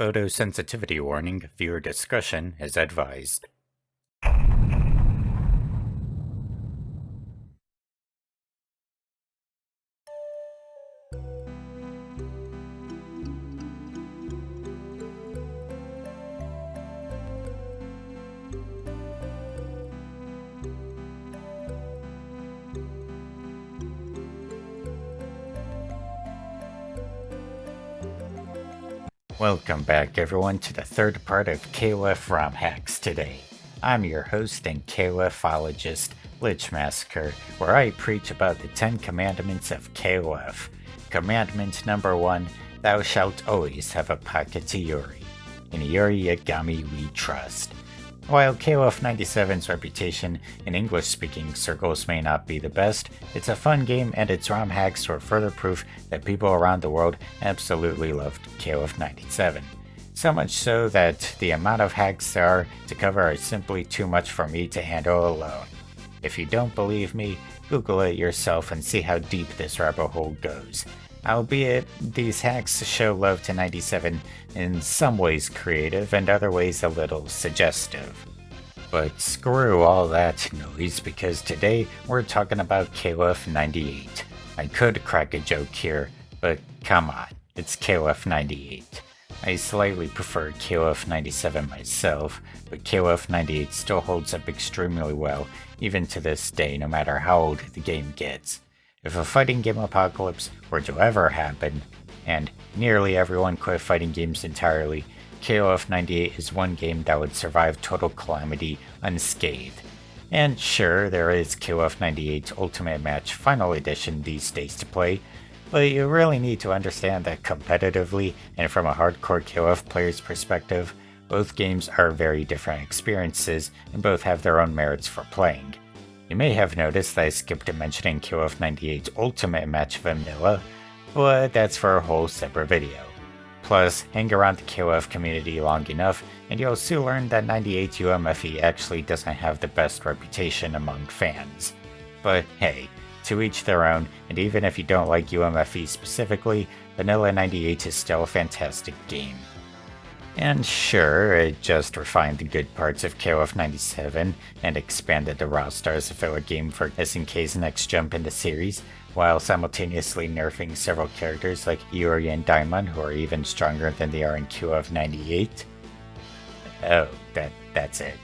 Photosensitivity warning, viewer discretion is advised. Welcome back everyone to the third part of KOF ROM hacks today. I'm your host and KOFologist, Lich Massacre, where I preach about the 10 commandments of KOF. Commandment number 1, thou shalt always have a pocket to Yuri. In Yuri Yagami we trust. While KOF 97's reputation in English-speaking circles may not be the best, it's a fun game and its ROM hacks were further proof that people around the world absolutely loved KOF 97. So much so that the amount of hacks there are to cover are simply too much for me to handle alone. If you don't believe me, Google it yourself and see how deep this rabbit hole goes. Albeit, these hacks show love to 97 in some ways creative and other ways a little suggestive. But screw all that noise because today we're talking about KOF 98. I could crack a joke here, but come on, it's KOF 98. I slightly prefer KOF 97 myself, but KOF 98 still holds up extremely well even to this day no matter how old the game gets. If a fighting game apocalypse were to ever happen, and nearly everyone quit fighting games entirely, KOF 98 is one game that would survive total calamity unscathed. And sure, there is KOF 98's Ultimate Match Final Edition these days to play, but you really need to understand that competitively and from a hardcore KOF player's perspective, both games are very different experiences and both have their own merits for playing. You may have noticed that I skipped mentioning KOF 98's Ultimate Match Vanilla, but that's for a whole separate video. Plus, hang around the KOF community long enough and you'll soon learn that 98 UMFE actually doesn't have the best reputation among fans. But hey, to each their own, and even if you don't like UMFE specifically, Vanilla 98 is still a fantastic game. And sure, it just refined the good parts of KOF 97 and expanded the roster as if it were a game for SNK's next jump in the series, while simultaneously nerfing several characters like Yuri and Daimon who are even stronger than they are in KOF 98. Oh, that's it.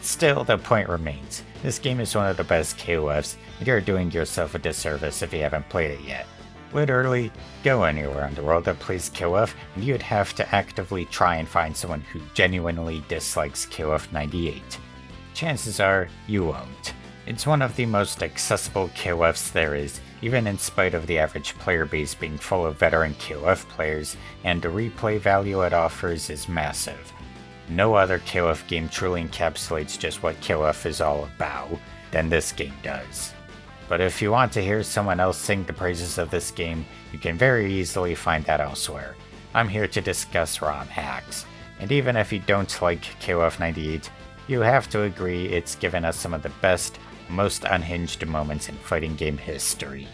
Still, the point remains. This game is one of the best KOFs, and you're doing yourself a disservice if you haven't played it yet. Literally, go anywhere in the world that plays KOF, and you'd have to actively try and find someone who genuinely dislikes KOF 98. Chances are, you won't. It's one of the most accessible KOFs there is, even in spite of the average player base being full of veteran KOF players, and the replay value it offers is massive. No other KOF game truly encapsulates just what KOF is all about than this game does. But if you want to hear someone else sing the praises of this game, you can very easily find that elsewhere. I'm here to discuss ROM hacks, and even if you don't like KOF 98, you have to agree it's given us some of the best, most unhinged moments in fighting game history.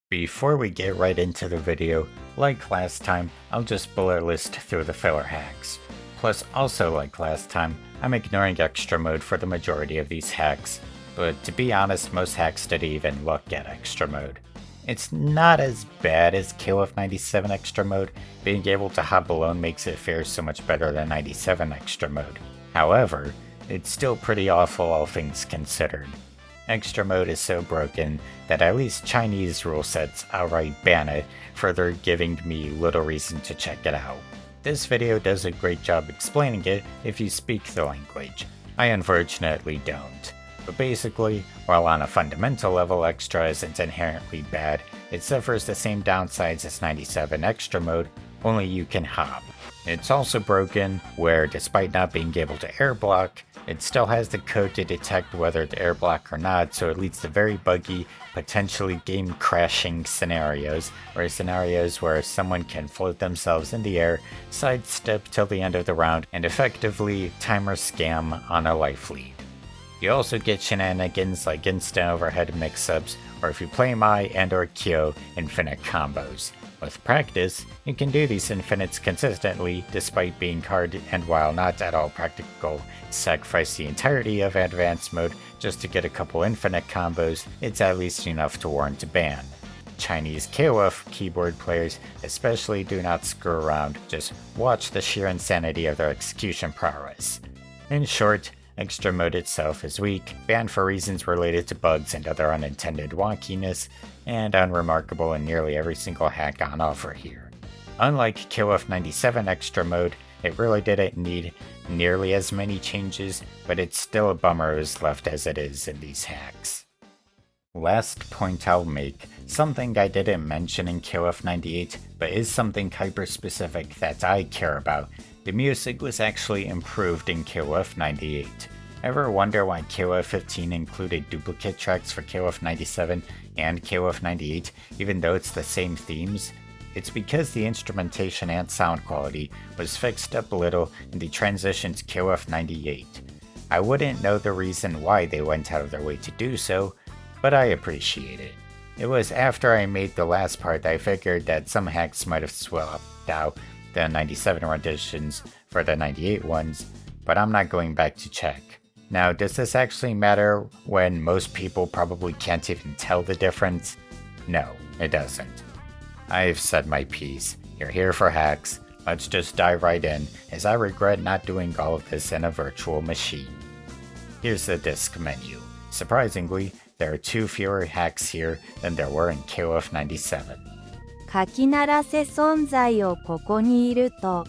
Before we get right into the video, like last time, I'll just bullet list through the filler hacks. Plus, also like last time, I'm ignoring extra mode for the majority of these hacks, but to be honest, most hacks didn't even look at extra mode. It's not as bad as KOF 97 Extra Mode. Being able to hop alone makes it fare so much better than 97 Extra Mode. However, it's still pretty awful all things considered. Extra Mode is so broken that at least Chinese rule sets outright ban it, further giving me little reason to check it out. This video does a great job explaining it if you speak the language. I unfortunately don't. But basically, while on a fundamental level Extra isn't inherently bad, it suffers the same downsides as 97 Extra Mode, only you can hop. It's also broken where, despite not being able to air block, it still has the code to detect whether to air block or not, so it leads to very buggy, potentially game-crashing scenarios, or scenarios where someone can float themselves in the air, sidestep till the end of the round, and effectively timer scam on a life lead. You also get shenanigans like instant overhead mix-ups, or if you play Mai and or Kyo, infinite combos. With practice, you can do these infinites consistently despite being hard, and while not at all practical, sacrifice the entirety of advanced mode just to get a couple infinite combos, it's at least enough to warrant a ban. Chinese KOF keyboard players especially do not screw around, just watch the sheer insanity of their execution prowess. In short, Extra Mode itself is weak, banned for reasons related to bugs and other unintended wonkiness, and unremarkable in nearly every single hack on offer here. Unlike KOF 97 Extra Mode, it really didn't need nearly as many changes, but it's still a bummer it was left as it is in these hacks. Last point I'll make, something I didn't mention in KOF 98, but is something hyper-specific that I care about. The music was actually improved in KOF 98. Ever wonder why KOF 15 included duplicate tracks for KOF 97 and KOF 98, even though it's the same themes? It's because the instrumentation and sound quality was fixed up a little in the transition to KOF 98. I wouldn't know the reason why they went out of their way to do so, but I appreciate it. It was after I made the last part that I figured that some hacks might have swapped out the 97 renditions for the 98 ones, but I'm not going back to check. Now, does this actually matter when most people probably can't even tell the difference? No, it doesn't. I've said my piece. You're here for hacks. Let's just dive right in, as I regret not doing all of this in a virtual machine. Here's the disc menu. Surprisingly, there are 2 fewer hacks here than there were in KOF 97. かき鳴らせ存在をここにいると、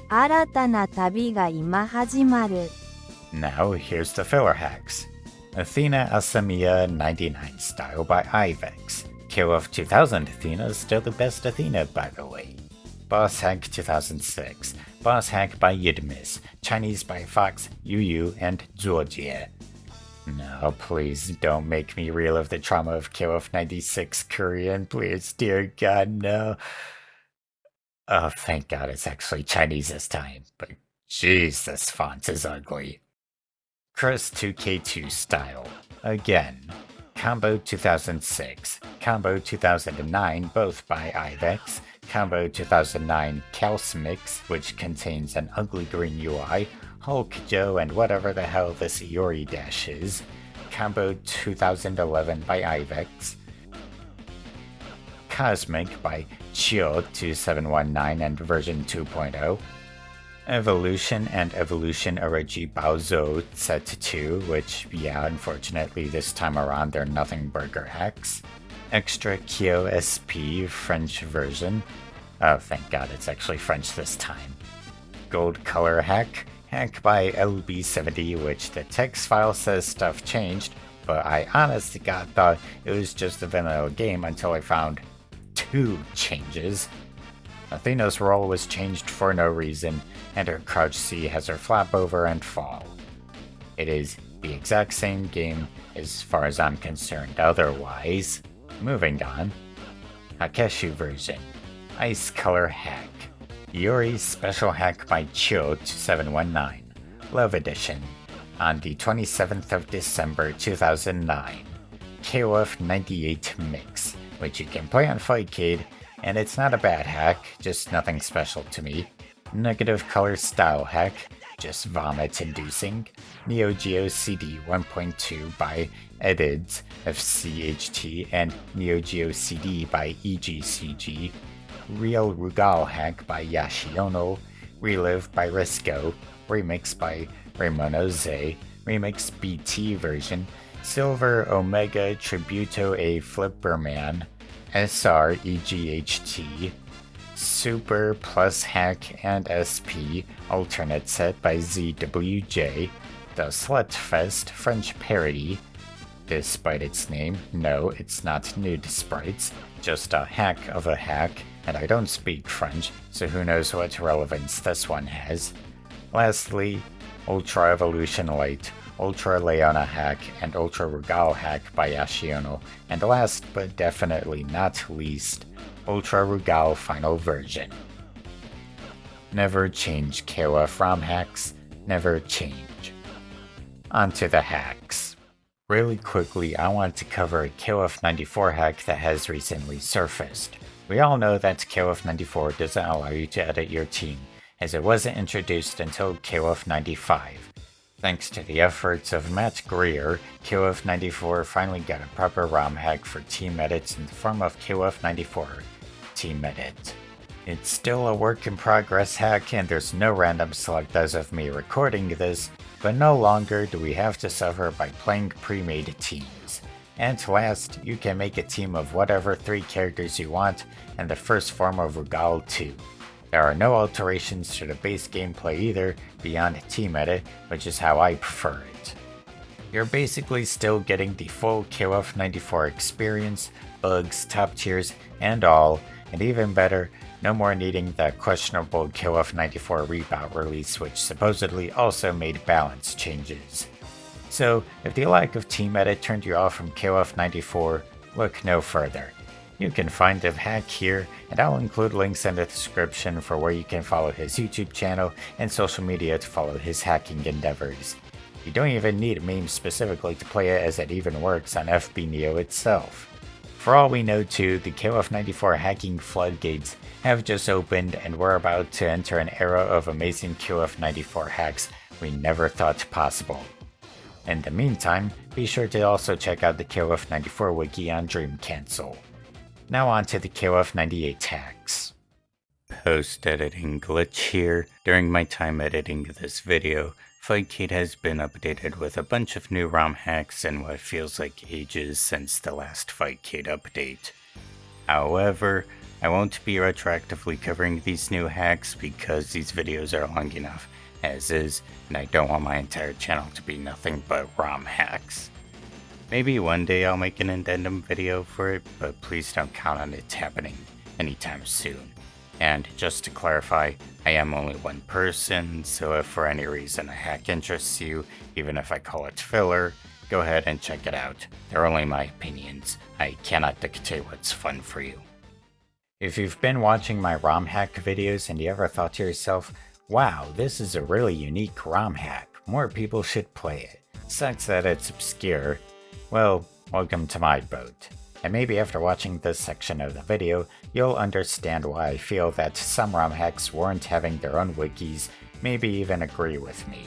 新たな旅が今始まる。Now, here's the filler hacks. Athena Asamiya 99 style by Ivex. KOF 2000 Athena is still the best Athena, by the way. Boss hack 2006. Boss hack by Yidmis. Chinese by Fox, Yu, and Zuojie. No, please don't make me relive the trauma of KOF 96 Korean, please, dear God, no. Oh, thank God it's actually Chinese this time, but jeez, this font is ugly. Chris 2K2 style. Again. Combo 2006. Combo 2009, both by Ivex. Combo 2009 Calcimix, which contains an ugly green UI. Hulk Joe and whatever the hell this Iori dash is. Combo 2011 by Ivex. Cosmic by Chio 2719 and version 2.0. Evolution and Evolution Origi Baozo set to 2, which, yeah, unfortunately this time around they're nothing burger hacks. Extra Kyo SP French version. Oh, thank God it's actually French this time. Gold color hack. Hack by LB70, which the text file says stuff changed, but I honest to God thought it was just a vanilla game until I found 2 changes. Athena's role was changed for no reason, and her crouch C has her flap over and fall. It is the exact same game as far as I'm concerned otherwise. Moving on. Hakeshu version. Ice color hack. Yuri's special hack by Chio 2719. Love Edition. On the 27th of December 2009. KOF 98 Mix, which you can play on Fightcade, and it's not a bad hack, just nothing special to me. Negative color style hack. just vomit-inducing. Neo Geo CD 1.2 by Edids of CHT and Neo Geo CD by EGCG. Real Rugal Hack by Yashiono. Relive by Risco. Remix by Ramonoze. Remix BT version. Silver Omega Tributo a Flipperman. SR EGHT. Super Plus Hack and SP alternate set by ZWJ. The Slugfest French parody. Despite its name, no, it's not nude sprites, just a hack of a hack, and I don't speak French, so who knows what relevance this one has. Lastly, Ultra Evolution Light, Ultra Leona Hack, and Ultra Regal Hack by Yashiono, and last but definitely not least, Ultra Regal Final Version. Never change KOF ROM hacks, never change. Onto the hacks. Really quickly, I want to cover a KOF 94 hack that has recently surfaced. We all know that KOF 94 doesn't allow you to edit your team, as it wasn't introduced until KOF 95. Thanks to the efforts of Matt Greer, KOF 94 finally got a proper ROM hack for team edits in the form of KOF 94 Team Edit. It's still a work in progress hack, and there's no random select as of me recording this, but no longer do we have to suffer by playing pre-made teams. And last, you can make a team of whatever 3 characters you want, and the first form of Regal too. There are no alterations to the base gameplay either, beyond Team Edit, which is how I prefer it. You're basically still getting the full KOF 94 experience, bugs, top tiers, and all, and even better, no more needing that questionable KOF 94 reboot release, which supposedly also made balance changes. So, if the lack of Team Edit turned you off from KOF 94, look no further. You can find the hack here, and I'll include links in the description for where you can follow his YouTube channel and social media to follow his hacking endeavors. You don't even need memes specifically to play it, as it even works on FB Neo itself. For all we know too, the KOF 94 hacking floodgates have just opened, and we're about to enter an era of amazing KOF 94 hacks we never thought possible. In the meantime, be sure to also check out the KOF 94 wiki on Dream Cancel. Now on to the KOF 98 hacks. Post-editing glitch here. During my time editing this video, Fightcade has been updated with a bunch of new ROM hacks in what feels like ages since the last Fightcade update. However, I won't be retroactively covering these new hacks because these videos are long enough as is, and I don't want my entire channel to be nothing but ROM hacks. Maybe one day I'll make an addendum video for it, but please don't count on it happening anytime soon. And just to clarify, I am only one person, so if for any reason a hack interests you, even if I call it filler, go ahead and check it out. They're only my opinions. I cannot dictate what's fun for you. If you've been watching my ROM hack videos and you ever thought to yourself, wow, this is a really unique ROM hack, more people should play it. Sucks that it's obscure. Well, welcome to my boat. And maybe after watching this section of the video, you'll understand why I feel that some ROM hacks warrant having their own wikis, maybe even agree with me.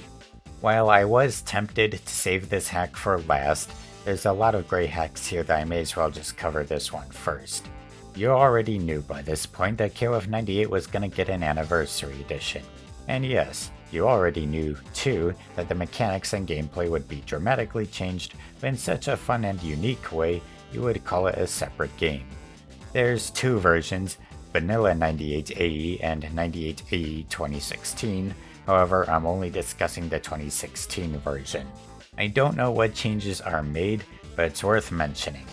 While I was tempted to save this hack for last, there's a lot of great hacks here that I may as well just cover this one first. You already knew by this point that KOF 98 was gonna get an anniversary edition. And yes, you already knew, too, that the mechanics and gameplay would be dramatically changed, but in such a fun and unique way, you would call it a separate game. There's 2 versions, Vanilla 98AE and 98AE 2016, however I'm only discussing the 2016 version. I don't know what changes are made, but it's worth mentioning.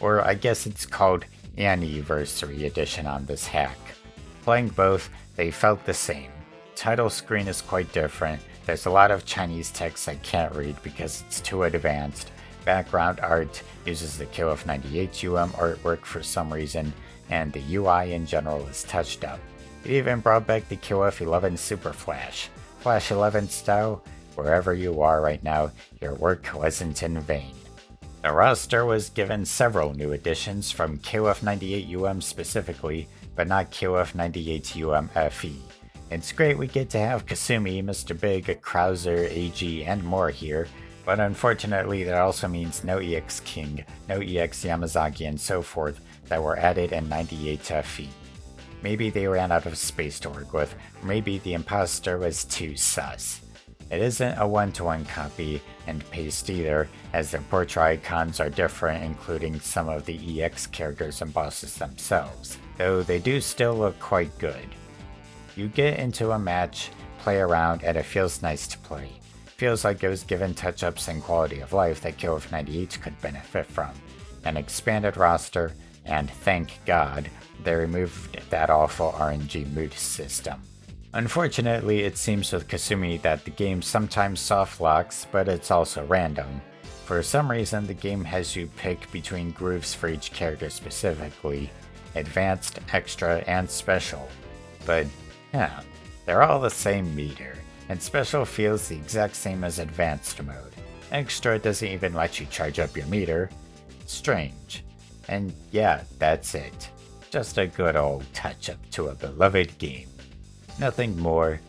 Or I guess it's called Anniversary Edition on this hack. Playing both, they felt the same. Title screen is quite different, there's a lot of Chinese text I can't read because it's too advanced. Background art uses the KOF 98 artwork for some reason, and the UI in general is touched up. It even brought back the KOF 11 Super Flash. Flash 11 style, wherever you are right now, your work wasn't in vain. The roster was given several new additions from KOF 98 specifically, but not KOF 98 FE. It's great we get to have Kasumi, Mr. Big, Krauser, AG, and more here, but unfortunately that also means no EX King, no EX Yamazaki, and so forth that were added in 98 FE. Maybe they ran out of space to work with, or maybe the imposter was too sus. It isn't a one-to-one copy and paste either, as their portrait icons are different, including some of the EX characters and bosses themselves, though they do still look quite good. You get into a match, play around, and it feels nice to play. Feels like it was given touch-ups and quality of life that KOF 98 could benefit from. An expanded roster, and thank God, they removed that awful RNG mood system. Unfortunately, it seems with Kasumi that the game sometimes soft locks, but it's also random. For some reason, the game has you pick between grooves for each character specifically, advanced, extra, and special. But yeah, they're all the same meter, and special feels the exact same as advanced mode. Extra doesn't even let you charge up your meter. Strange. And yeah, that's it. Just a good old touch-up to a beloved game. Nothing more,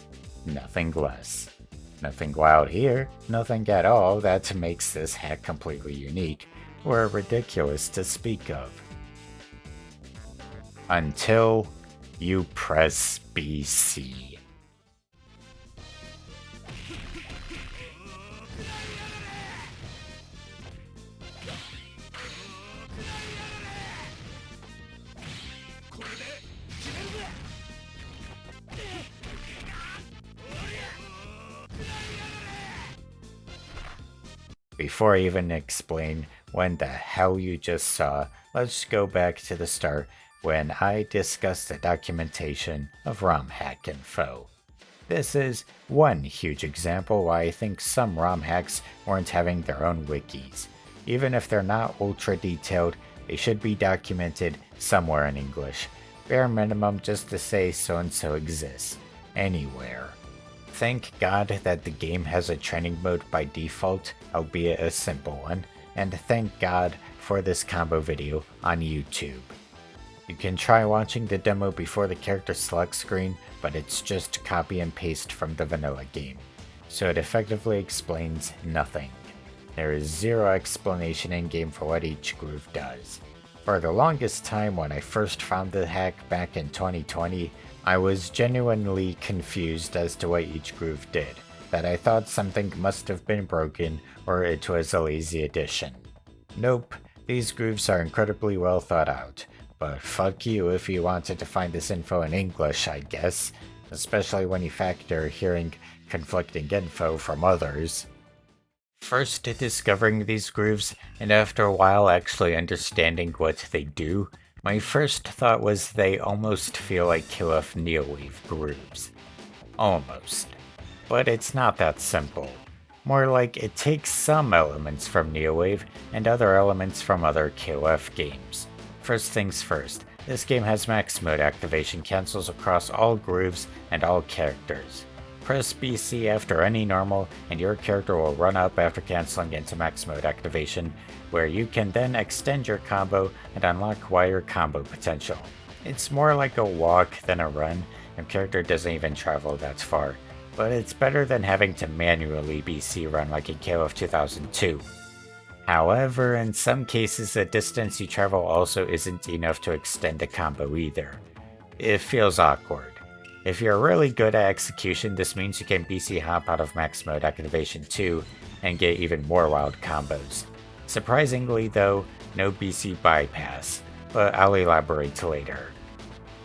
nothing less. Nothing wild here, nothing at all that makes this hack completely unique, or ridiculous to speak of. Until you press BC. Before I even explain when the hell you just saw, let's go back to the start when I discussed the documentation of ROM hack info. This is one huge example why I think some ROM hacks weren't having their own wikis. Even if they're not ultra detailed, they should be documented somewhere in English. Bare minimum just to say so-and-so exists. Anywhere. Thank God that the game has a training mode by default, albeit a simple one, and thank God for this combo video on YouTube. You can try watching the demo before the character select screen, but it's just copy and paste from the vanilla game, so it effectively explains nothing. There is zero explanation in game for what each groove does. For the longest time when I first found the hack back in 2020, I was genuinely confused as to what each groove did, that I thought something must have been broken or it was a lazy addition. Nope, these grooves are incredibly well thought out, but fuck you if you wanted to find this info in English, I guess, especially when you factor hearing conflicting info from others. First discovering these grooves, and after a while actually understanding what they do, my first thought was they almost feel like KOF Neowave grooves. Almost. But it's not that simple. More like it takes some elements from Neowave and other elements from other KOF games. First things first, this game has max mode activation cancels across all grooves and all characters. Press BC after any normal and your character will run up after canceling into max mode activation, where you can then extend your combo and unlock wider combo potential. It's more like a walk than a run, your character doesn't even travel that far, but it's better than having to manually BC run like in KOF 2002. However, in some cases the distance you travel also isn't enough to extend a combo either. It feels awkward. If you're really good at execution, this means you can BC hop out of max mode activation too, and get even more wild combos. Surprisingly though, no BC bypass, but I'll elaborate later.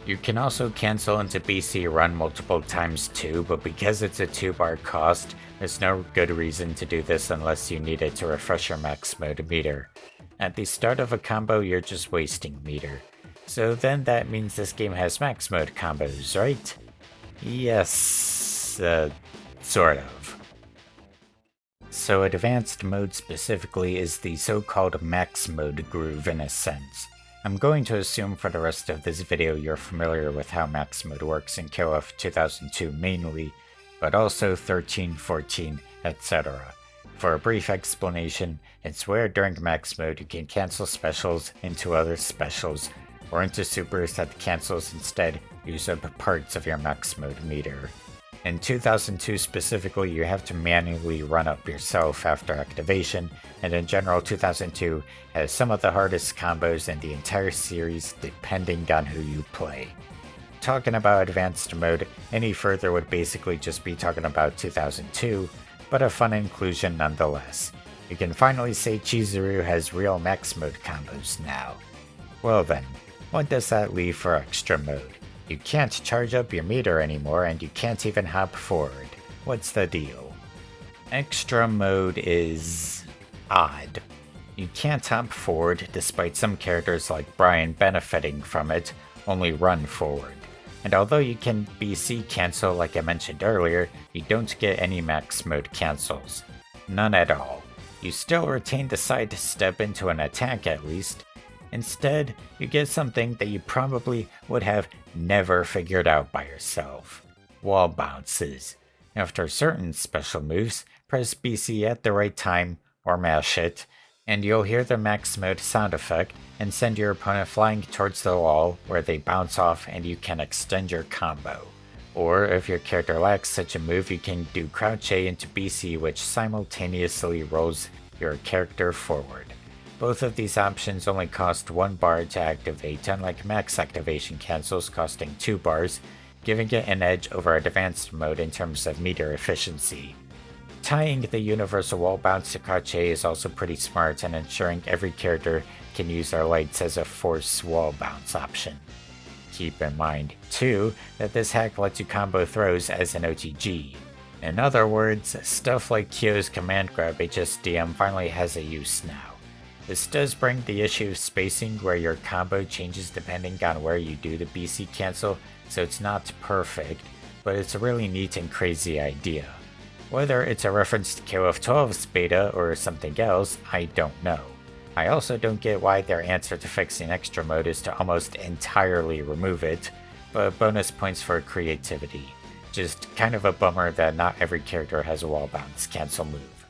You can also cancel into BC run multiple times too, but because it's a 2-bar cost, there's no good reason to do this unless you need it to refresh your max mode meter. At the start of a combo, you're just wasting meter. So then that means this game has max mode combos, right? Yes, sort of. So advanced mode specifically is the so-called max mode groove in a sense. I'm going to assume for the rest of this video you're familiar with how max mode works in KOF 2002 mainly, but also 13, 14, etc. For a brief explanation, it's where during max mode you can cancel specials into other specials, or into supers that cancels instead use up parts of your max mode meter. In 2002 specifically, you have to manually run up yourself after activation, and in general 2002 has some of the hardest combos in the entire series depending on who you play. Talking about advanced mode any further would basically just be talking about 2002, but a fun inclusion nonetheless. You can finally say Chizuru has real max mode combos now. Well then, what does that leave for extra mode? You can't charge up your meter anymore and you can't even hop forward. What's the deal? Extra mode is odd. You can't hop forward despite some characters like Brian benefiting from it, only run forward. And although you can BC cancel like I mentioned earlier, you don't get any max mode cancels. None at all. You still retain the side step into an attack at least. Instead, you get something that you probably would have never figured out by yourself. Wall bounces. After certain special moves, press BC at the right time, or mash it, and you'll hear the max mode sound effect and send your opponent flying towards the wall where they bounce off and you can extend your combo. Or if your character lacks such a move, you can do Crouch A into BC, which simultaneously rolls your character forward. Both of these options only cost 1 bar to activate, unlike max activation cancels costing 2 bars, giving it an edge over advanced mode in terms of meter efficiency. Tying the universal wall bounce to Crouch A is also pretty smart and ensuring every character can use their lights as a force wall bounce option. Keep in mind, too, that this hack lets you combo throws as an OTG. In other words, stuff like Kyo's command grab HSDM finally has a use now. This does bring the issue of spacing where your combo changes depending on where you do the BC cancel, so it's not perfect, but it's a really neat and crazy idea. Whether it's a reference to KOF 12's beta or something else, I don't know. I also don't get why their answer to fixing extra mode is to almost entirely remove it, but bonus points for creativity. Just kind of a bummer that not every character has a wall bounce cancel move.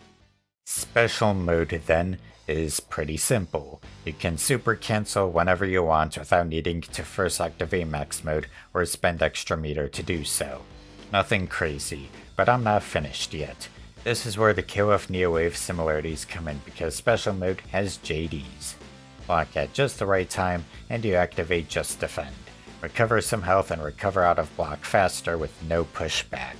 Special mode then is pretty simple. You can super cancel whenever you want without needing to first activate max mode or spend extra meter to do so. Nothing crazy, but I'm not finished yet. This is where the KOF Neowave similarities come in because special mode has JDs. Block at just the right time and you activate just defend. Recover some health and recover out of block faster with no pushback.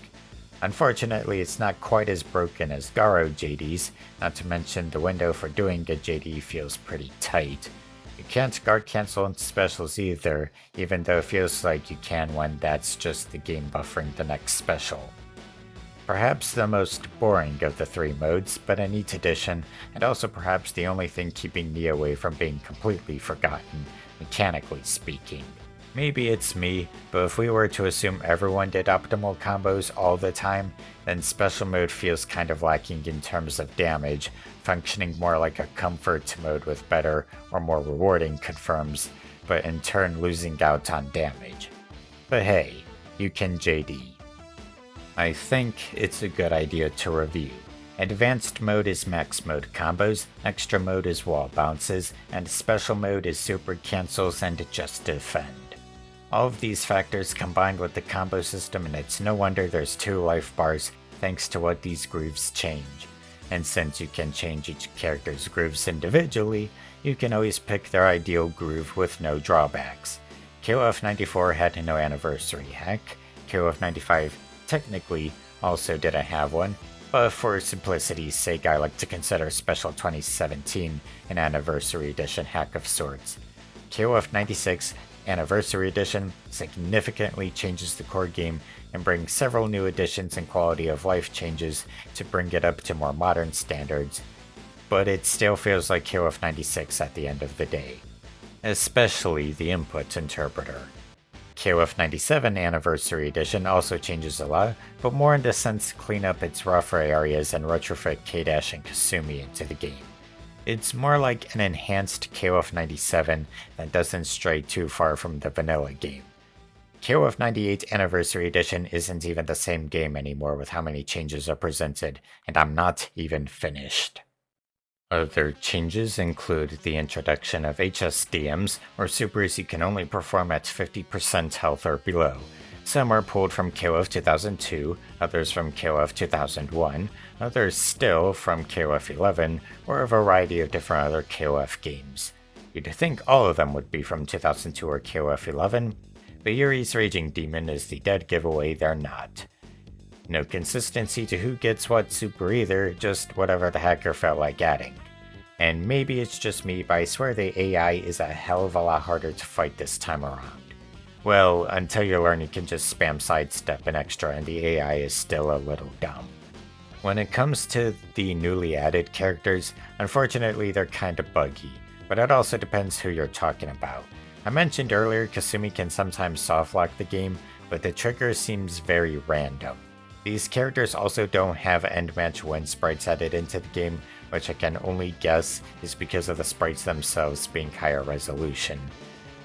Unfortunately, it's not quite as broken as Garo JDs, not to mention the window for doing a JD feels pretty tight. You can't guard cancel into specials either, even though it feels like you can when that's just the game buffering the next special. Perhaps the most boring of the 3 modes, but a neat addition, and also perhaps the only thing keeping Neowave from being completely forgotten, mechanically speaking. Maybe it's me, but if we were to assume everyone did optimal combos all the time, then special mode feels kind of lacking in terms of damage, functioning more like a comfort mode with better or more rewarding confirms, but in turn losing out on damage. But hey, you can JD. I think it's a good idea to review. Advanced mode is max mode combos, extra mode is wall bounces, and special mode is super cancels and just defend. All of these factors combined with the combo system, and it's no wonder there's 2 life bars thanks to what these grooves change. And since you can change each character's grooves individually, you can always pick their ideal groove with no drawbacks. KOF 94 had no anniversary hack, KOF 95 technically also didn't have one, but for simplicity's sake I like to consider Special 2017 an anniversary edition hack of sorts. KOF 96 Anniversary Edition significantly changes the core game and brings several new additions and quality of life changes to bring it up to more modern standards, but it still feels like KOF 96 at the end of the day, especially the input interpreter. KOF 97 Anniversary Edition also changes a lot, but more in the sense to clean up its rougher areas and retrofit K-Dash and Kasumi into the game. It's more like an enhanced KOF 97 that doesn't stray too far from the vanilla game. KOF 98 Anniversary Edition isn't even the same game anymore with how many changes are presented, and I'm not even finished. Other changes include the introduction of HSDMs, or supers you can only perform at 50% health or below. Some are pulled from KOF 2002, others from KOF 2001, others still from KOF 11, or a variety of different other KOF games. You'd think all of them would be from 2002 or KOF 11, but Yuri's Raging Demon is the dead giveaway they're not. No consistency to who gets what super either, just whatever the hacker felt like adding. And maybe it's just me, but I swear the AI is a hell of a lot harder to fight this time around. Well, until you learn you can just spam sidestep and extra and the AI is still a little dumb. When it comes to the newly added characters, unfortunately they're kinda buggy, but it also depends who you're talking about. I mentioned earlier Kasumi can sometimes softlock the game, but the trigger seems very random. These characters also don't have end match win sprites added into the game, which I can only guess is because of the sprites themselves being higher resolution.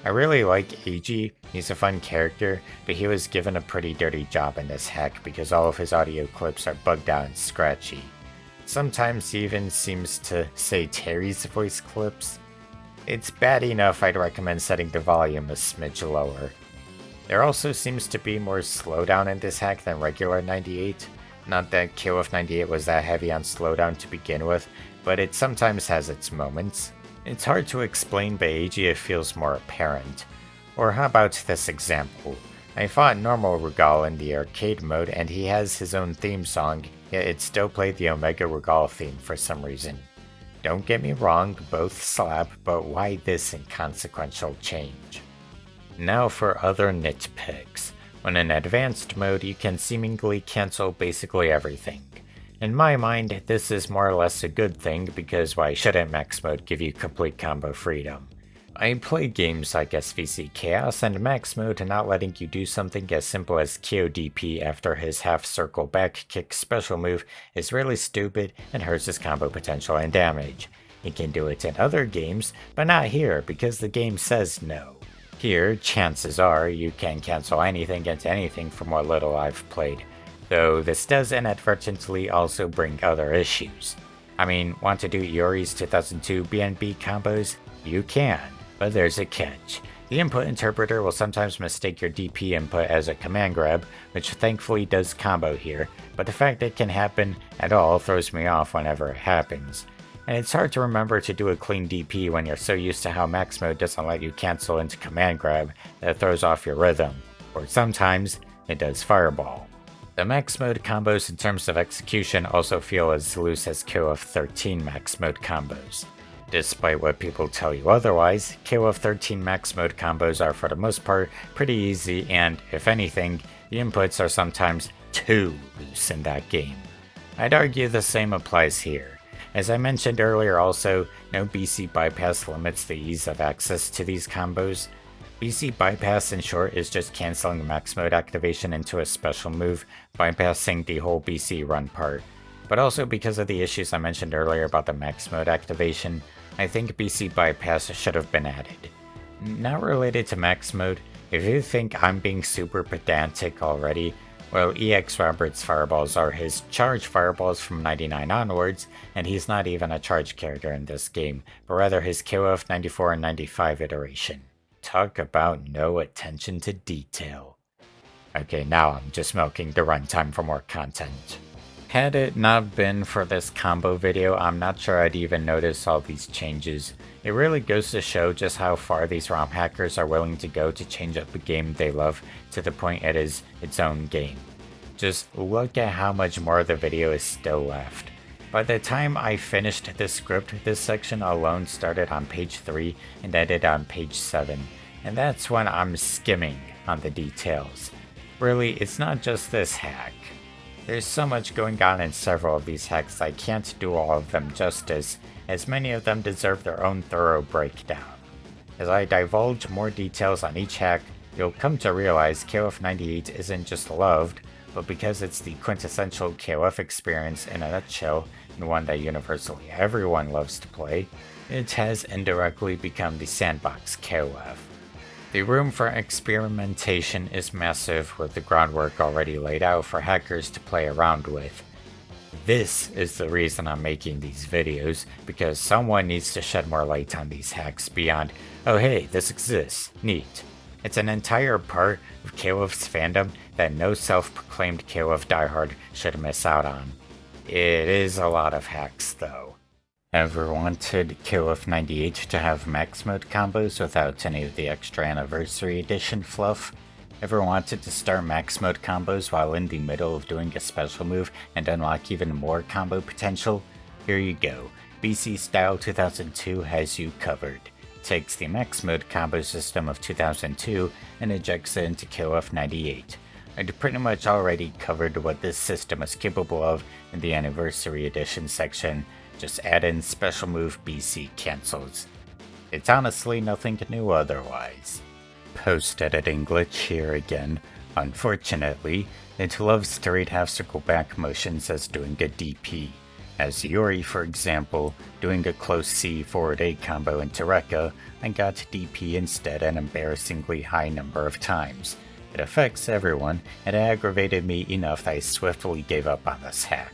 I really like Eiji, he's a fun character, but he was given a pretty dirty job in this hack because all of his audio clips are bugged out and scratchy. Sometimes he even seems to say Terry's voice clips. It's bad enough I'd recommend setting the volume a smidge lower. There also seems to be more slowdown in this hack than regular 98. Not that KOF 98 was that heavy on slowdown to begin with, but it sometimes has its moments. It's hard to explain, but Eiji it feels more apparent. Or how about this example? I fought normal Rugal in the arcade mode and he has his own theme song, yet it still played the Omega Rugal theme for some reason. Don't get me wrong, both slap, but why this inconsequential change? Now for other nitpicks. When in advanced mode, you can seemingly cancel basically everything. In my mind, this is more or less a good thing because why shouldn't max mode give you complete combo freedom? I play games like SVC Chaos and max mode not letting you do something as simple as KODP after his half circle back kick special move is really stupid and hurts his combo potential and damage. You can do it in other games, but not here because the game says no. Here, chances are you can cancel anything into anything from what little I've played, though this does inadvertently also bring other issues. I mean, want to do Yuri's 2002 BNB combos? You can, but there's a catch. The input interpreter will sometimes mistake your DP input as a command grab, which thankfully does combo here, but the fact it can happen at all throws me off whenever it happens. And it's hard to remember to do a clean DP when you're so used to how max mode doesn't let you cancel into command grab that throws off your rhythm, or sometimes it does fireball. The max mode combos in terms of execution also feel as loose as KOF 13 max mode combos. Despite what people tell you otherwise, KOF 13 max mode combos are for the most part pretty easy and, if anything, the inputs are sometimes too loose in that game. I'd argue the same applies here. As I mentioned earlier also, no BC bypass limits the ease of access to these combos. BC bypass in short is just cancelling max mode activation into a special move, bypassing the whole BC run part. But also because of the issues I mentioned earlier about the max mode activation, I think BC bypass should have been added. Not related to max mode, if you think I'm being super pedantic already, well, EX Robert's fireballs are his charge fireballs from 99 onwards, and he's not even a charge character in this game, but rather his KOF 94 and 95 iteration. Talk about no attention to detail. Okay, now I'm just milking the runtime for more content. Had it not been for this combo video, I'm not sure I'd even notice all these changes. It really goes to show just how far these ROM hackers are willing to go to change up a game they love to the point it is its own game. Just look at how much more of the video is still left. By the time I finished this script, this section alone started on page 3 and ended on page 7, and that's when I'm skimming on the details. Really, it's not just this hack. There's so much going on in several of these hacks I can't do all of them justice, as many of them deserve their own thorough breakdown. As I divulge more details on each hack, you'll come to realize KOF 98 isn't just loved, but because it's the quintessential KOF experience in a nutshell, and one that universally everyone loves to play, it has indirectly become the sandbox KOF. The room for experimentation is massive, with the groundwork already laid out for hackers to play around with. This is the reason I'm making these videos, because someone needs to shed more light on these hacks beyond, oh hey, this exists, neat. It's an entire part of KOF's fandom that no self-proclaimed KOF diehard should miss out on. It is a lot of hacks though. Ever wanted KOF 98 to have max mode combos without any of the extra anniversary edition fluff? Ever wanted to start max mode combos while in the middle of doing a special move and unlock even more combo potential? Here you go, BC Style 2002 has you covered. Takes the max mode combo system of 2002 and ejects it into KOF 98. I'd pretty much already covered what this system is capable of in the anniversary edition section, just add in special move BC cancels. It's honestly nothing new otherwise. Post-editing glitch here again. Unfortunately, it loves to read half-circle back motions as doing a DP. As Yuri, for example, doing a close C forward A combo into Rekka, I got DP instead an embarrassingly high number of times. It affects everyone, and it aggravated me enough that I swiftly gave up on this hack.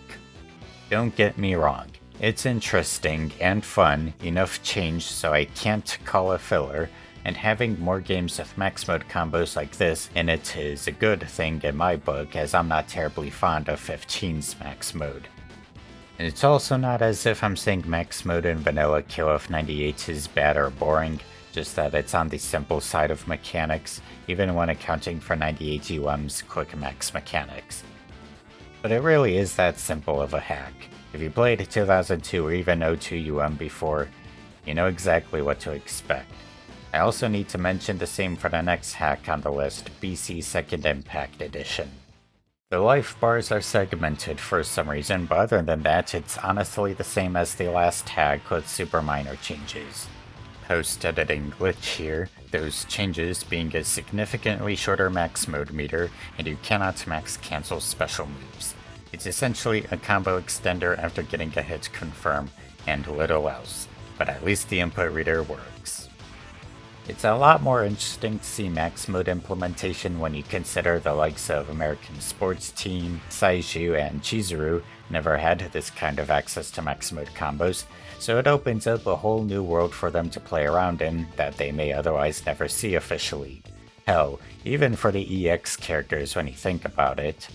Don't get me wrong, it's interesting and fun, enough change so I can't call it filler, and having more games with max mode combos like this in it is a good thing in my book, as I'm not terribly fond of 15's max mode. And it's also not as if I'm saying max mode in vanilla KOF 98 is bad or boring, just that it's on the simple side of mechanics, even when accounting for 98 UM's quick max mechanics. But it really is that simple of a hack. If you played 2002 or even 02 UM before, you know exactly what to expect. I also need to mention the same for the next hack on the list, BC Second Impact Edition. The life bars are segmented for some reason, but other than that, it's honestly the same as the last hack with super minor changes. Post-editing glitch here, those changes being a significantly shorter max mode meter, and you cannot max cancel special moves. It's essentially a combo extender after getting a hit confirm, and little else, but at least the input reader works. It's a lot more interesting to see max mode implementation when you consider the likes of American Sports Team, Saiju, and Chizuru never had this kind of access to max mode combos, so it opens up a whole new world for them to play around in that they may otherwise never see officially. Hell, even for the EX characters when you think about it.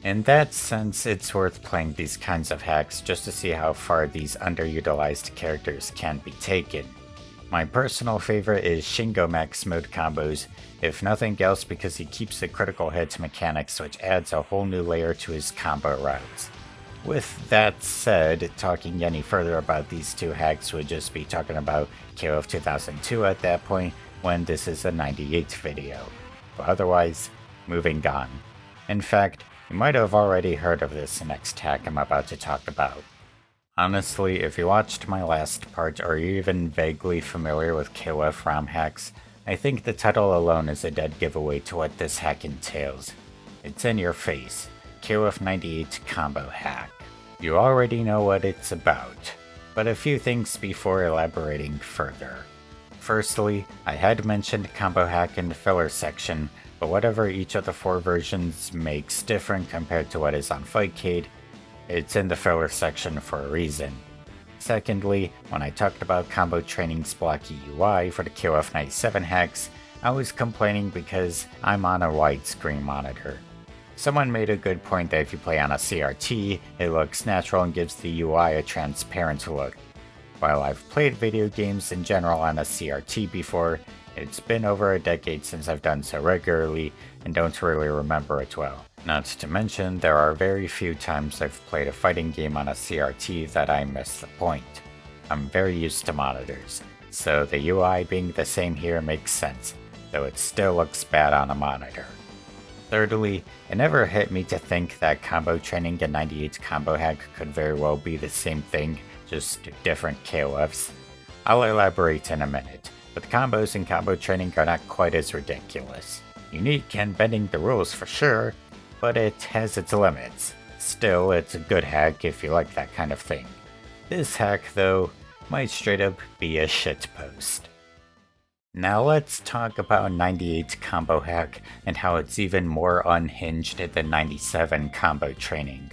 In that sense, it's worth playing these kinds of hacks just to see how far these underutilized characters can be taken. My personal favorite is Shingo max mode combos, if nothing else because he keeps the critical hit mechanics, which adds a whole new layer to his combo routes. With that said, talking any further about these two hacks would just be talking about KOF 2002 at that point, when this is a 98 video. But otherwise, moving on. In fact, you might have already heard of this next hack I'm about to talk about. Honestly, if you watched my last part or you're even vaguely familiar with KOF ROM hacks, I think the title alone is a dead giveaway to what this hack entails. It's in your face, KOF 98 combo hack. You already know what it's about, but a few things before elaborating further. Firstly, I had mentioned combo hack in the filler section, but whatever each of the 4 versions makes different compared to what is on Fightcade, it's in the filler section for a reason. Secondly, when I talked about combo training's blocky UI for the KOF 97 hacks, I was complaining because I'm on a widescreen monitor. Someone made a good point that if you play on a CRT, it looks natural and gives the UI a transparent look. While I've played video games in general on a CRT before, it's been over a decade since I've done so regularly and don't really remember it well. Not to mention, there are very few times I've played a fighting game on a CRT that I miss the point. I'm very used to monitors, so the UI being the same here makes sense, though it still looks bad on a monitor. Thirdly, it never hit me to think that combo training and 98's combo hack could very well be the same thing, just different KOFs. I'll elaborate in a minute, but the combos in combo training are not quite as ridiculous. Unique and bending the rules for sure, but it has its limits. Still, it's a good hack if you like that kind of thing. This hack, though, might straight up be a shitpost. Now let's talk about 98 combo hack and how it's even more unhinged than 97 combo training.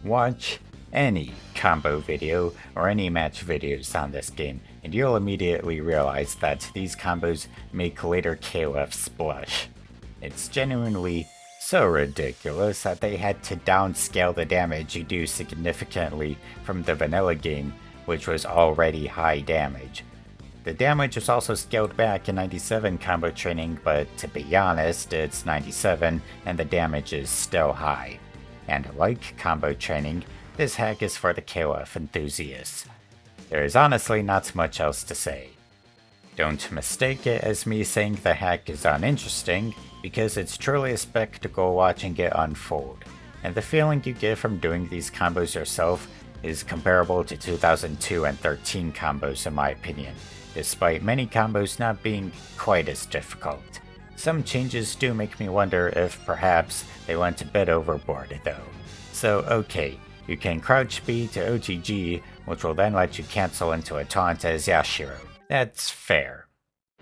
Watch any combo video or any match videos on this game, and you'll immediately realize that these combos make later KOFs blush. It's genuinely so ridiculous that they had to downscale the damage you do significantly from the vanilla game, which was already high damage. The damage was also scaled back in 97 combo training, but to be honest, it's 97 and the damage is still high. And like combo training, this hack is for the KOF enthusiasts. There is honestly not much else to say. Don't mistake it as me saying the hack is uninteresting, because it's truly a spectacle watching it unfold, and the feeling you get from doing these combos yourself is comparable to 2002 and 13 combos in my opinion, despite many combos not being quite as difficult. Some changes do make me wonder if perhaps they went a bit overboard though. So okay, you can crouch B to OTG, which will then let you cancel into a taunt as Yashiro. That's fair.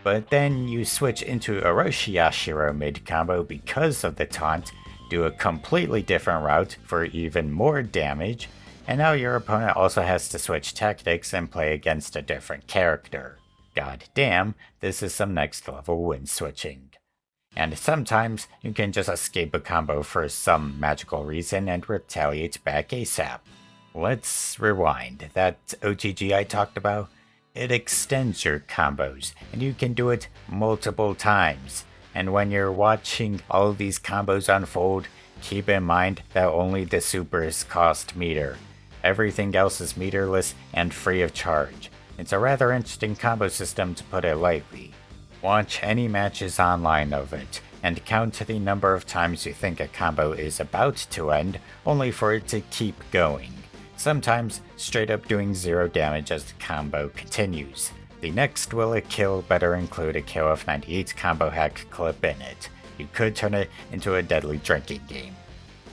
But then you switch into Orochi Yashiro mid-combo because of the taunt, do a completely different route for even more damage, and now your opponent also has to switch tactics and play against a different character. God damn, this is some next level win switching. And sometimes you can just escape a combo for some magical reason and retaliate back ASAP. Let's rewind. That OTG I talked about? It extends your combos, and you can do it multiple times. And when you're watching all of these combos unfold, keep in mind that only the supers cost meter. Everything else is meterless and free of charge. It's a rather interesting combo system to put it lightly. Watch any matches online of it, and count the number of times you think a combo is about to end, only for it to keep going. Sometimes straight up doing 0 damage as the combo continues. The next Will It Kill better include a KOF 98 combo hack clip in it. You could turn it into a deadly drinking game.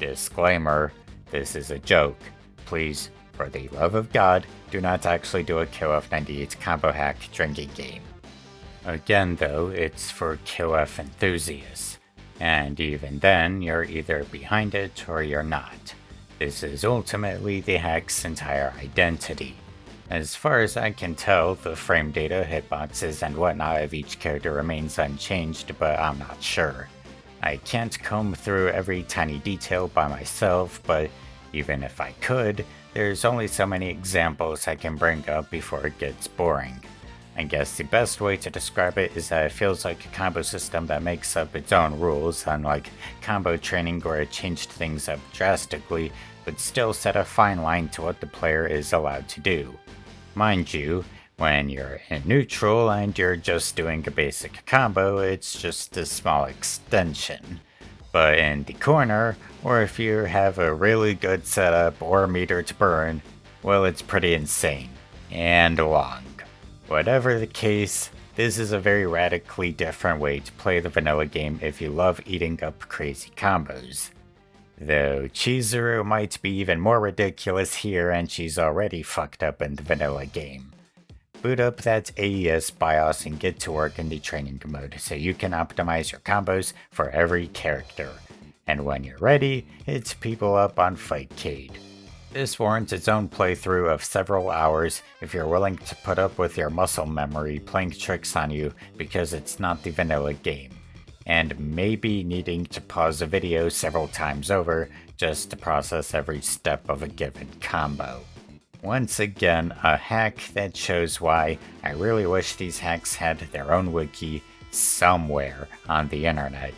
Disclaimer, this is a joke. Please, for the love of God, do not actually do a KOF 98 combo hack drinking game. Again though, it's for KOF enthusiasts, and even then you're either behind it or you're not. This is ultimately the hack's entire identity. As far as I can tell, the frame data, hitboxes, and whatnot of each character remains unchanged, but I'm not sure. I can't comb through every tiny detail by myself, but even if I could, there's only so many examples I can bring up before it gets boring. I guess the best way to describe it is that it feels like a combo system that makes up its own rules, unlike combo training where it changed things up drastically, but still set a fine line to what the player is allowed to do. Mind you, when you're in neutral and you're just doing a basic combo, it's just a small extension. But in the corner, or if you have a really good setup or meter to burn, well, it's pretty insane. And long. Whatever the case, this is a very radically different way to play the vanilla game if you love eating up crazy combos. Though Chizuru might be even more ridiculous here, and she's already fucked up in the vanilla game. Boot up that AES BIOS and get to work in the training mode so you can optimize your combos for every character. And when you're ready, hit people up on Fightcade. This warrants its own playthrough of several hours if you're willing to put up with your muscle memory playing tricks on you because it's not the vanilla game, and maybe needing to pause the video several times over just to process every step of a given combo. Once again, a hack that shows why I really wish these hacks had their own wiki somewhere on the internet.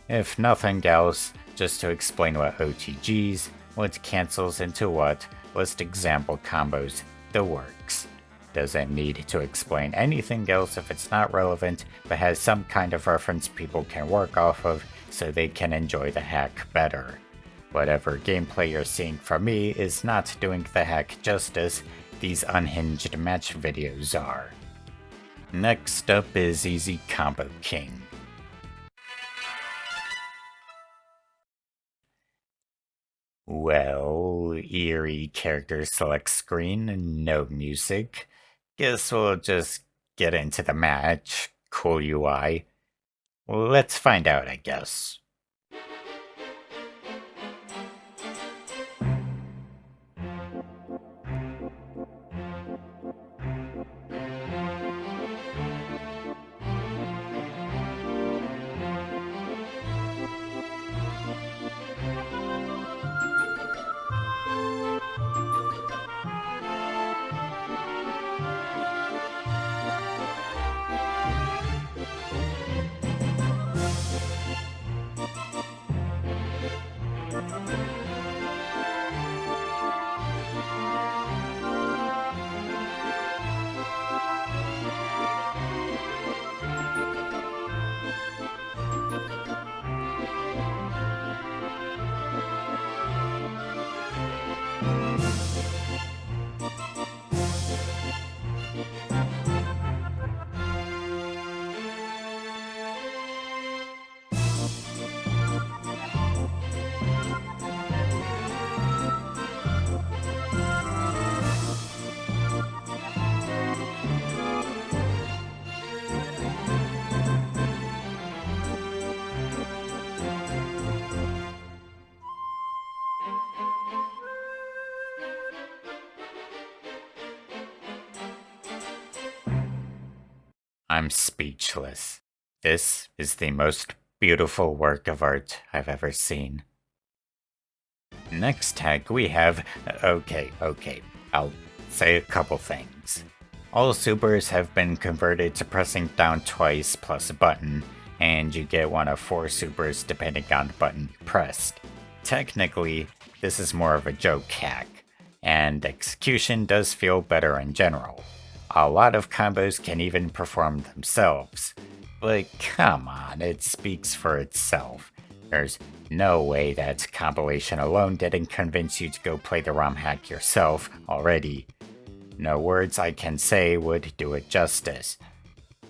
If nothing else, just to explain what OTGs, what cancels into what, list example combos, the works. Doesn't need to explain anything else if it's not relevant, but has some kind of reference people can work off of so they can enjoy the hack better. Whatever gameplay you're seeing from me is not doing the hack justice these unhinged match videos are. Next up is Easy Combo King. Well, eerie character select screen, no music. Guess we'll just get into the match. Cool UI. Let's find out, I guess. I'm speechless. This is the most beautiful work of art I've ever seen. Next tag we have, okay, I'll say a couple things. All supers have been converted to pressing down twice plus a button, and you get one of 4 supers depending on the button pressed. Technically, this is more of a joke hack, and execution does feel better in general. A lot of combos can even perform themselves. But come on, it speaks for itself. There's no way that compilation alone didn't convince you to go play the ROM hack yourself already. No words I can say would do it justice.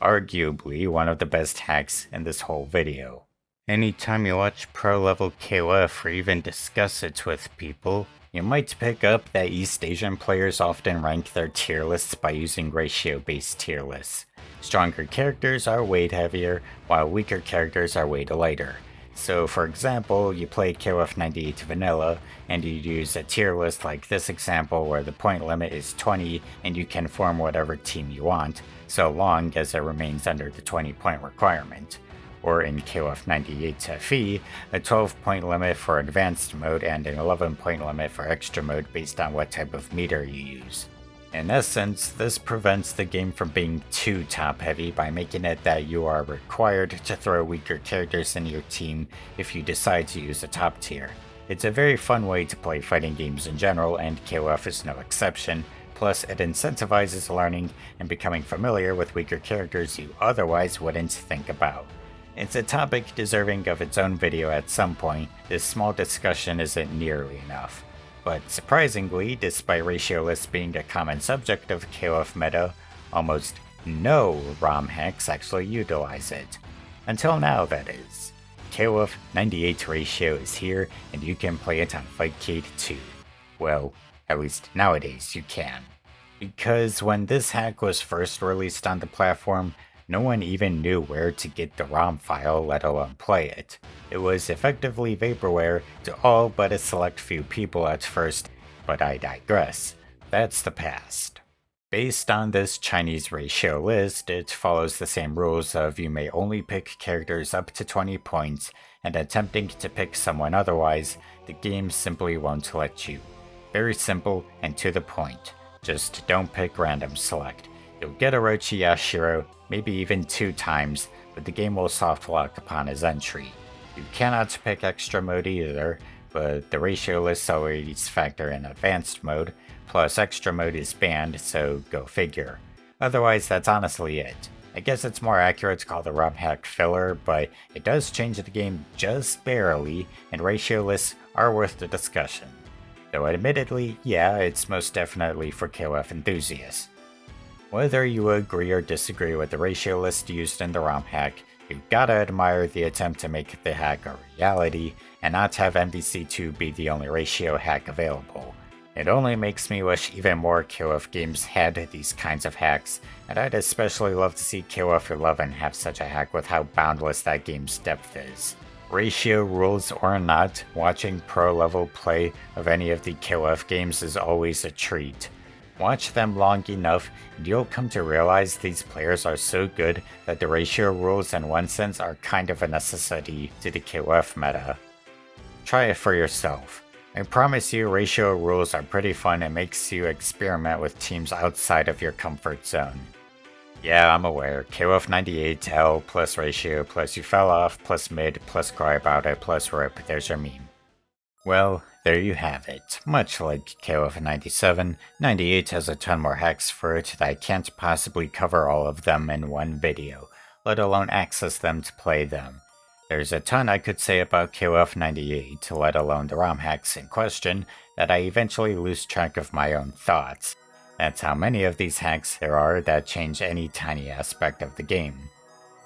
Arguably one of the best hacks in this whole video. Anytime you watch pro level KOF or even discuss it with people, you might pick up that East Asian players often rank their tier lists by using ratio-based tier lists. Stronger characters are weighed heavier, while weaker characters are weighed lighter. So for example, you play KOF 98 vanilla, and you use a tier list like this example where the point limit is 20 and you can form whatever team you want, so long as it remains under the 20 point requirement. Or in KOF 98 FE, a 12 point limit for advanced mode and an 11 point limit for extra mode based on what type of meter you use. In essence, this prevents the game from being too top heavy by making it that you are required to throw weaker characters in your team if you decide to use a top tier. It's a very fun way to play fighting games in general, and KOF is no exception. Plus, it incentivizes learning and becoming familiar with weaker characters you otherwise wouldn't think about. It's a topic deserving of its own video at some point. This small discussion isn't nearly enough. But surprisingly, despite ratio lists being a common subject of KOF meta, almost no ROM hacks actually utilize it. Until now, that is. KOF 98 ratio is here, and you can play it on Fightcade too. Well, at least nowadays you can. Because when this hack was first released on the platform, no one even knew where to get the ROM file, let alone play it. It was effectively vaporware to all but a select few people at first, but I digress. That's the past. Based on this Chinese ratio list, it follows the same rules of you may only pick characters up to 20 points, and attempting to pick someone otherwise, the game simply won't let you. Very simple and to the point. Just don't pick random select. You'll get Orochi Yashiro, maybe even 2 times, but the game will soft lock upon his entry. You cannot pick extra mode either, but the ratio lists always factor in advanced mode, plus extra mode is banned, so go figure. Otherwise, that's honestly it. I guess it's more accurate to call the ROM hack filler, but it does change the game just barely, and ratio lists are worth the discussion. Though admittedly, yeah, it's most definitely for KOF enthusiasts. Whether you agree or disagree with the ratio list used in the ROM hack, you gotta admire the attempt to make the hack a reality and not have MVC2 be the only ratio hack available. It only makes me wish even more KOF games had these kinds of hacks, and I'd especially love to see KOF 11 have such a hack with how boundless that game's depth is. Ratio rules or not, watching pro level play of any of the KOF games is always a treat. Watch them long enough, and you'll come to realize these players are so good that the ratio rules in one sense are kind of a necessity to the KOF meta. Try it for yourself. I promise you ratio rules are pretty fun and makes you experiment with teams outside of your comfort zone. Yeah, I'm aware, KOF 98, L plus ratio plus you fell off plus mid plus cry about it plus rip, there's your meme. Well, there you have it. Much like KOF 97, 98 has a ton more hacks for it that I can't possibly cover all of them in one video, let alone access them to play them. There's a ton I could say about KOF 98, let alone the ROM hacks in question, that I eventually lose track of my own thoughts. That's how many of these hacks there are that change any tiny aspect of the game.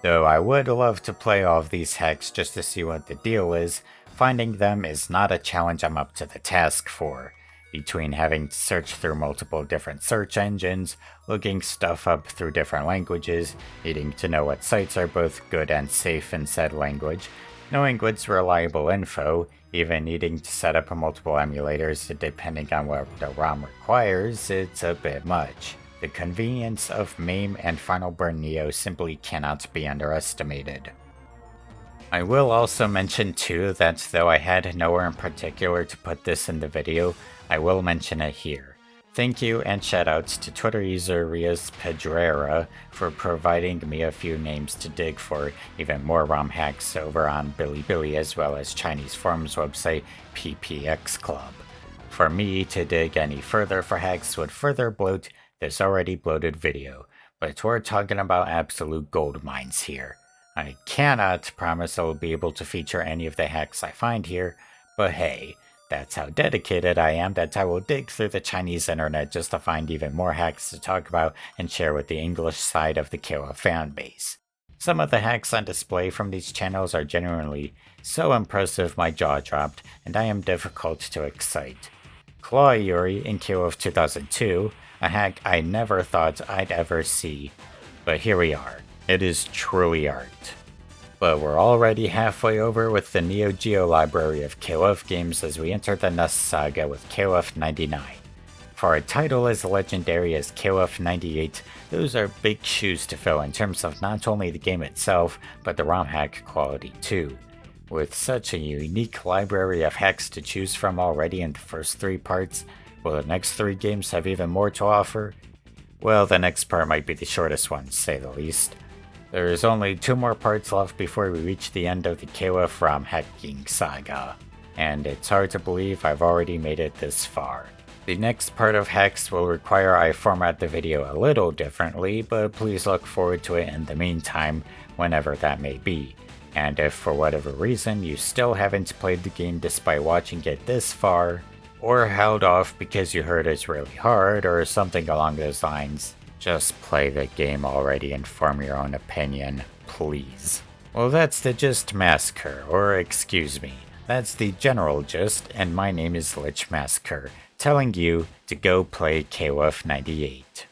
Though I would love to play all of these hacks just to see what the deal is, finding them is not a challenge I'm up to the task for. Between having to search through multiple different search engines, looking stuff up through different languages, needing to know what sites are both good and safe in said language, knowing what's reliable info, even needing to set up multiple emulators depending on what the ROM requires, it's a bit much. The convenience of MAME and Final Burn Neo simply cannot be underestimated. I will also mention too that though I had nowhere in particular to put this in the video, I will mention it here. Thank you and shoutouts to Twitter user Rias Pedrera for providing me a few names to dig for even more ROM hacks over on Bilibili as well as Chinese forums website PPX Club. For me to dig any further for hacks would further bloat this already bloated video, but we're talking about absolute gold mines here. I cannot promise I will be able to feature any of the hacks I find here, but hey, that's how dedicated I am that I will dig through the Chinese internet just to find even more hacks to talk about and share with the English side of the KOF fanbase. Some of the hacks on display from these channels are genuinely so impressive my jaw dropped and I am difficult to excite. Claw Yuri in KOF 2002, a hack I never thought I'd ever see, but here we are. It is truly art. But we're already halfway over with the Neo Geo library of KOF games as we enter the NES saga with KOF 99. For a title as legendary as KOF 98, those are big shoes to fill in terms of not only the game itself, but the ROM hack quality too. With such a unique library of hacks to choose from already in the first 3 parts, will the next 3 games have even more to offer? Well, the next part might be the shortest one, to say the least. There is only 2 more parts left before we reach the end of the KOF ROM hacking saga, and it's hard to believe I've already made it this far. The next part of hacks will require I format the video a little differently, but please look forward to it in the meantime, whenever that may be. And if for whatever reason you still haven't played the game despite watching it this far, or held off because you heard it's really hard or something along those lines, just play the game already and form your own opinion, please. Well, that's the Gist Massacre, or excuse me, that's the general gist, and my name is Lich Massacre, telling you to go play KOF 98.